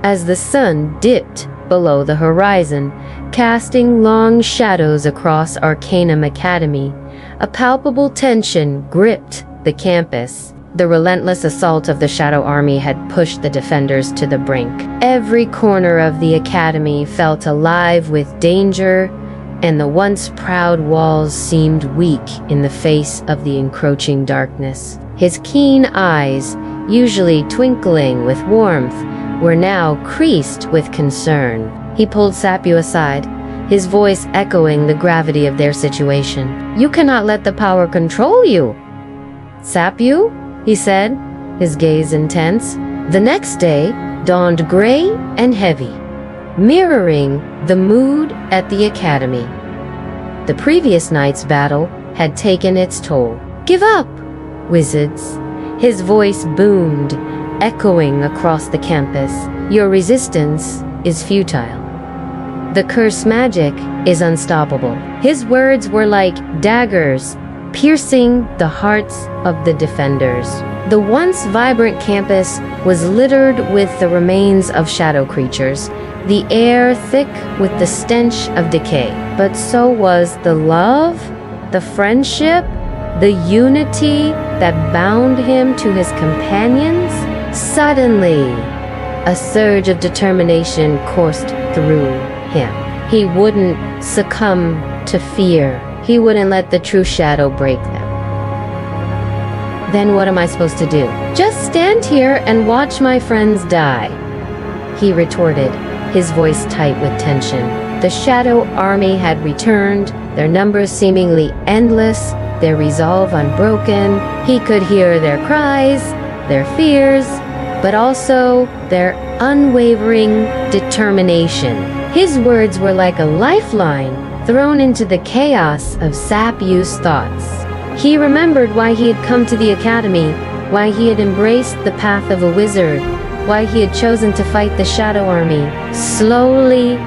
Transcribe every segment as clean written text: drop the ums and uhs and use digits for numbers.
as the sun dipped below the horizon, casting long shadows across Arcanum Academy. A palpable tension gripped the campus. The relentless assault of the Shadow Army had pushed the defenders to the brink. Every corner of the academy felt alive with danger, and the once proud walls seemed weak in the face of the encroaching darkness. His keen eyes, usually twinkling with warmth, were now creased with concern. He pulled Sapu aside, his voice echoing the gravity of their situation. "You cannot let the power control you." "Sapu?" he said, his gaze intense. The next day dawned gray and heavy, mirroring the mood at the academy. The previous night's battle had taken its toll. "Give up, wizards." His voice boomed, echoing across the campus. "Your resistance is futile. The curse magic is unstoppable." His words were like daggers, piercing the hearts of the defenders. The once vibrant campus was littered with the remains of shadow creatures, the air thick with the stench of decay. But so was the love, the friendship, the unity that bound him to his companions. Suddenly, a surge of determination coursed through him. He wouldn't succumb to fear. He wouldn't let the true shadow break them. "Then what am I supposed to do?" "Just stand here and watch my friends die," he retorted, his voice tight with tension. The Shadow Army had returned, their numbers seemingly endless, their resolve unbroken. He could hear their cries, their fears, but also their unwavering determination. His words were like a lifeline thrown into the chaos of Sapu's thoughts. He remembered why he had come to the academy, why he had embraced the path of a wizard, why he had chosen to fight the Shadow Army. Slowly,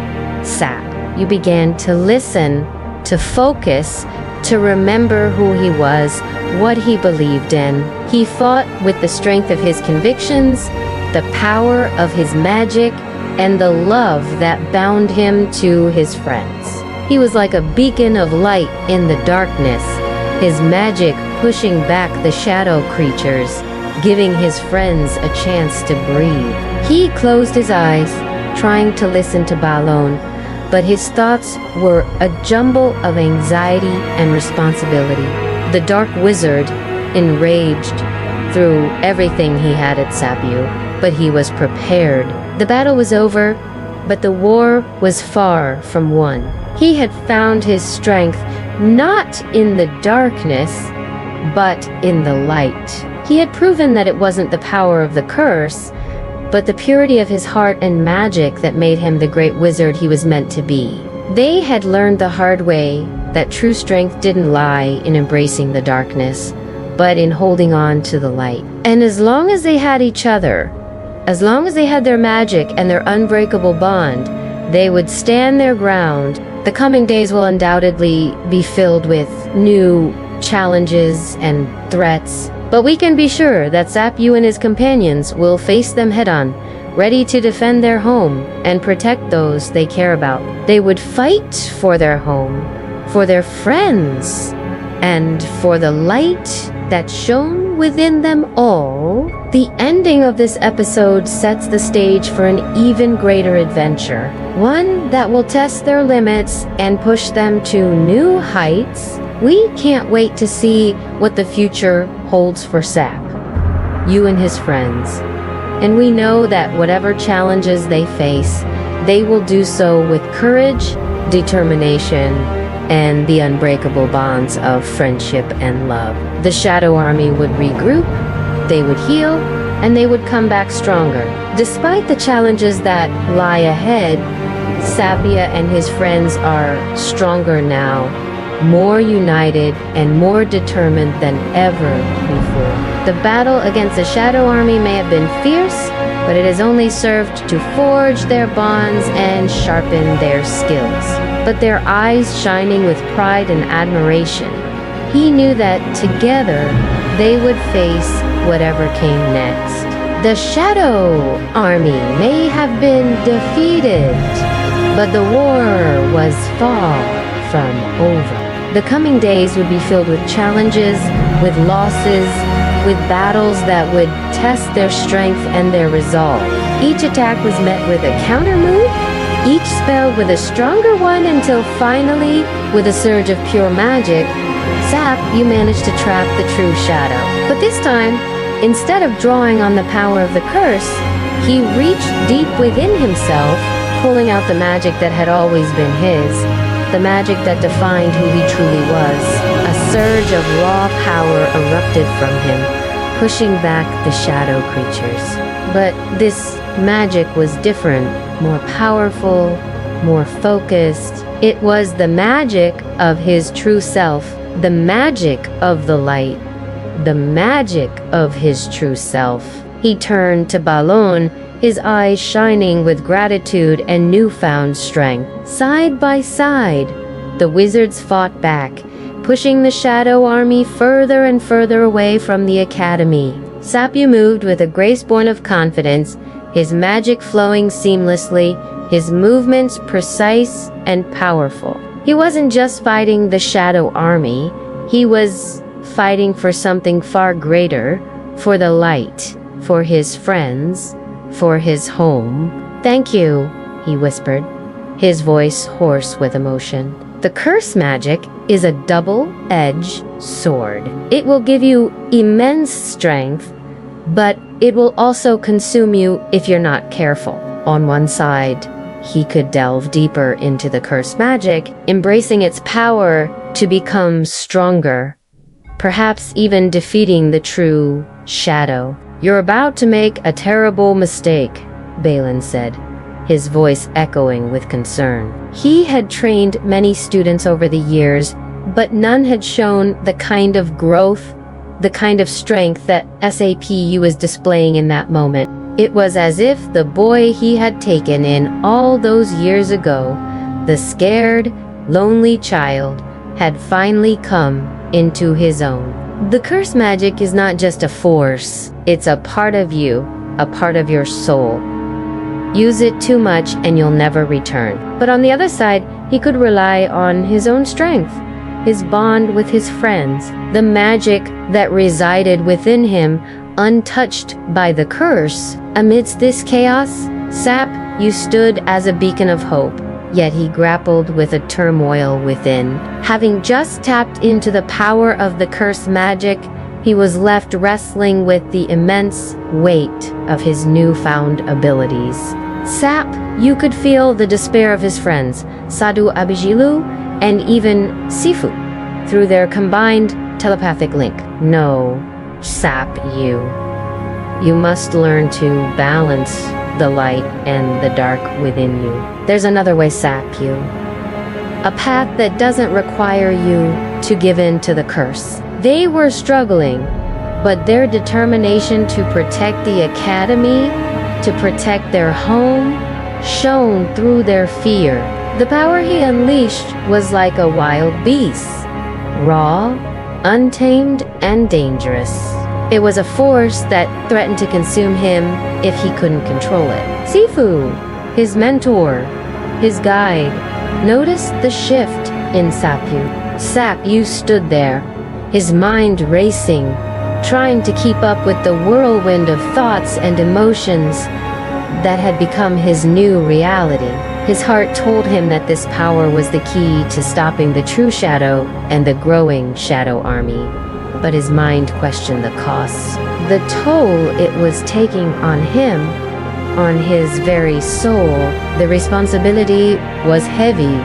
Sap, you began to listen, to focus, to remember who he was, what he believed in. He fought with the strength of his convictions, the power of his magic, and the love that bound him to his friends. He was like a beacon of light in the darkness, his magic pushing back the shadow creatures, giving his friends a chance to breathe. He closed his eyes, trying to listen to Balon, but his thoughts were a jumble of anxiety and responsibility. The dark wizard, enraged, threw everything he had at Sapu, but he was prepared. The battle was over, but the war was far from won. He had found his strength not in the darkness, but in the light. He had proven that it wasn't the power of the curse, but the purity of his heart and magic that made him the great wizard he was meant to be. They had learned the hard way that true strength didn't lie in embracing the darkness, but in holding on to the light. And as long as they had each other, as long as they had their magic and their unbreakable bond, they would stand their ground. The coming days will undoubtedly be filled with new challenges and threats, but we can be sure that Sapu and his companions will face them head-on, ready to defend their home and protect those they care about. They would fight for their home, for their friends, and for the light that shone within them all. The ending of this episode sets the stage for an even greater adventure, one that will test their limits and push them to new heights. We can't wait to see what the future holds for Sap, you and his friends. And we know that whatever challenges they face, they will do so with courage, determination, and the unbreakable bonds of friendship and love. The Shadow Army would regroup, they would heal, and they would come back stronger. Despite the challenges that lie ahead, Sapia and his friends are stronger now, more united and more determined than ever before. The battle against the Shadow Army may have been fierce, but it has only served to forge their bonds and sharpen their skills. But their eyes shining with pride and admiration, he knew that together they would face whatever came next. The Shadow Army may have been defeated, but the war was far from over. The coming days would be filled with challenges, with losses, with battles that would test their strength and their resolve. Each attack was met with a counter move, each spell with a stronger one, until finally, with a surge of pure magic, Sap, you managed to trap the true shadow. But this time, instead of drawing on the power of the curse, he reached deep within himself, pulling out the magic that had always been his, the magic that defined who he truly was. A surge of raw power erupted from him, pushing back the shadow creatures. But this magic was different, more powerful, more focused. It was the magic of his true self, the magic of the light, the magic of his true self. He turned to Balon, his eyes shining with gratitude and newfound strength. Side by side, the wizards fought back, pushing the Shadow Army further and further away from the academy. Sapyu moved with a grace born of confidence, his magic flowing seamlessly, his movements precise and powerful. He wasn't just fighting the Shadow Army, he was fighting for something far greater, for the light, for his friends, for his home. "Thank you," he whispered, his voice hoarse with emotion. "The curse magic is a double-edged sword. It will give you immense strength, but it will also consume you if you're not careful." On one side, he could delve deeper into the curse magic, embracing its power to become stronger, perhaps even defeating the true shadow. "You're about to make a terrible mistake," Balin said, his voice echoing with concern. He had trained many students over the years, but none had shown the kind of growth, the kind of strength that SAPU was displaying in that moment. It was as if the boy he had taken in all those years ago, the scared, lonely child, had finally come into his own. The curse magic is not just a force, it's a part of you, a part of your soul. Use it too much and you'll never return. But on the other side, he could rely on his own strength, his bond with his friends, the magic that resided within him, untouched by the curse. Amidst this chaos, Sap, you stood as a beacon of hope. Yet he grappled with a turmoil within. Having just tapped into the power of the curse magic, he was left wrestling with the immense weight of his newfound abilities. Sap, you could feel the despair of his friends, Sadu Abijilu and even Sifu, through their combined telepathic link. No, Sap, you must learn to balance the light and the dark within you. There's another way, Sapyu. A path that doesn't require you to give in to the curse. They were struggling, but their determination to protect the academy, to protect their home, shone through their fear. The power he unleashed was like a wild beast, raw, untamed, and dangerous. It was a force that threatened to consume him if he couldn't control it. Sifu, his mentor, his guide, noticed the shift in Sapyu. Sapyu stood there, his mind racing, trying to keep up with the whirlwind of thoughts and emotions that had become his new reality. His heart told him that this power was the key to stopping the true shadow and the growing Shadow Army. But his mind questioned the costs, the toll it was taking on him, on his very soul. The responsibility was heavy,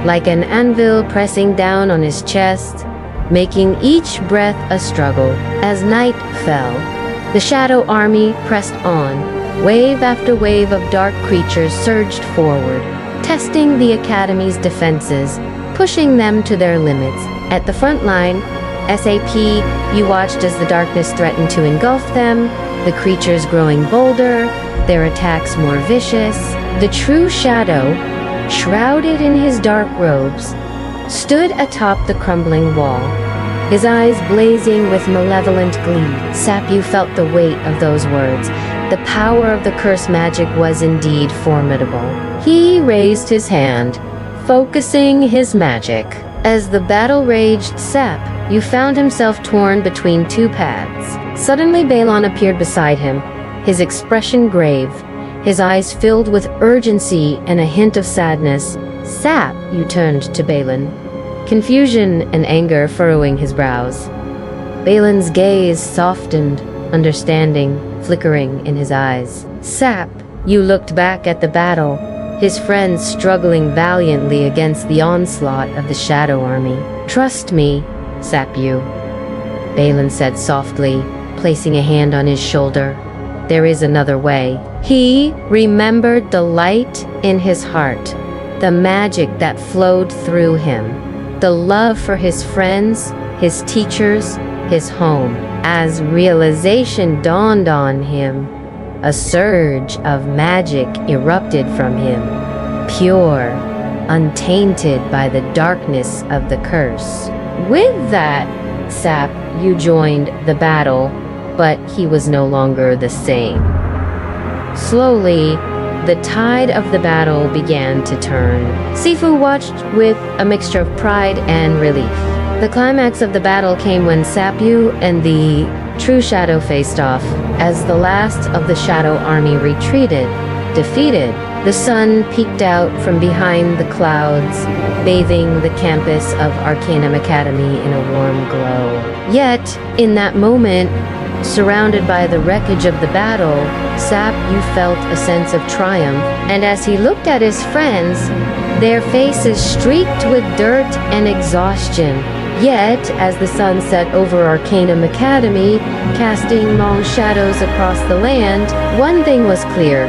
like an anvil pressing down on his chest, making each breath a struggle. As night fell, the Shadow Army pressed on. Wave after wave of dark creatures surged forward, testing the Academy's defenses, pushing them to their limits. At the front line, SAP, you watched as the darkness threatened to engulf them, the creatures growing bolder, their attacks more vicious. The true shadow, shrouded in his dark robes, stood atop the crumbling wall, his eyes blazing with malevolent glee. Sapyu felt the weight of those words. The power of the curse magic was indeed formidable. He raised his hand, focusing his magic. As the battle raged, Sap, you found himself torn between two paths. Suddenly Balon appeared beside him, his expression grave, his eyes filled with urgency and a hint of sadness. Sap, you turned to Balon, confusion and anger furrowing his brows. Balon's gaze softened, understanding flickering in his eyes. Sap, you looked back at the battle, his friends struggling valiantly against the onslaught of the Shadow Army. Trust me, Sap you, Balon said softly, placing a hand on his shoulder. There is another way. He remembered the light in his heart, the magic that flowed through him, the love for his friends, his teachers, his home. As realization dawned on him, a surge of magic erupted from him, pure, untainted by the darkness of the curse. With that, Sap, you joined the battle, but he was no longer the same. Slowly, the tide of the battle began to turn. Sifu watched with a mixture of pride and relief. The climax of the battle came when Sapyu and the True Shadow faced off. As the last of the Shadow Army retreated, defeated, the sun peeked out from behind the clouds, bathing the campus of Arcanum Academy in a warm glow. Yet, in that moment, surrounded by the wreckage of the battle, Sapyu felt a sense of triumph, and as he looked at his friends, their faces streaked with dirt and exhaustion. Yet, as the sun set over Arcanum Academy, casting long shadows across the land, one thing was clear.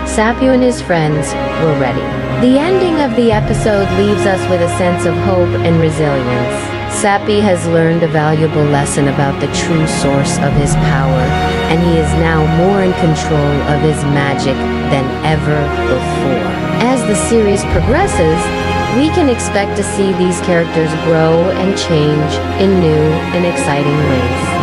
Sapyu and his friends were ready. The ending of the episode leaves us with a sense of hope and resilience. Sappi has learned a valuable lesson about the true source of his power, and he is now more in control of his magic than ever before. As the series progresses, we can expect to see these characters grow and change in new and exciting ways.